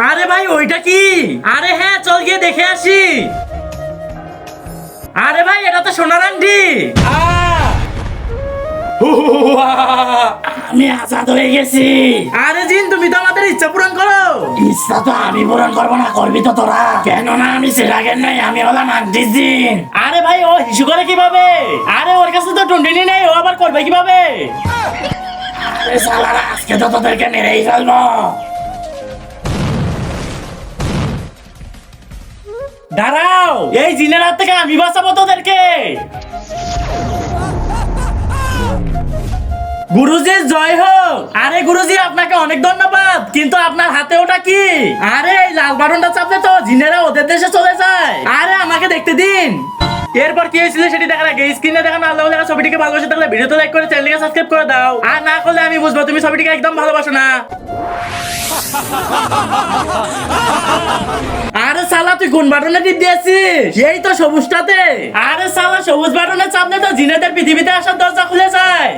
আরে ভাই ওইটা কি? আরে হ্যাঁ চল গিয়ে দেখে আসি। আরে ভাই এটা তো সোনার আংটি। আমি আজাদ হয়ে গেছি। আরে জিন তুমি তো আমাদের ইচ্ছা পূরণ করো। ইচ্ছা তো আমি পূরণ করবো না, করবি তো তোরা। কেননা আমি সেরাগের নাই, আমি হলাম আংটির জিন। আরে ভাই ও হিসু করে কিভাবে? আরে ওর কাছে তো টুনটুনি নেই, ও আবার করবে কিভাবে? আরে শালারা আজকে তো তোদেরকে মেরেই ফেলবো। দাঁড়াও, এই জিনের হাত থেকে আমি বাঁচাবো তোদেরকে। গুরুজি জয় হোক। আরে গুরুজি আপনাকে অনেক ধন্যবাদ, কিন্তু আপনার হাতে ওটা কি? আরে এই লাল বাটনটা চাপলে তো জিনেরা ওদের দেশে চলে যায়। আরে আমাকে দেখতে দিন। এরপর কি হয়েছিল সেটি দেখার আগে স্ক্রিনে দেখানো আল্লাহ লেখা ছবিটিকে ভালোবাসে থাকলে ভিডিওতে লাইক করে চ্যানেলকে সাবস্ক্রাইব করে দাও। আর না করলে আমি বুঝবো তুমি ছবিটিকে একদম ভালোবাসো না। আরে সালা তুই কোন বাটনে টিপ দিয়েছিস? এই তো সবুজটাতে। আরে সালা সবুজ বাটনে চাপলে তো জিনেদের পৃথিবীতে আসার দরজা খুলে যায়।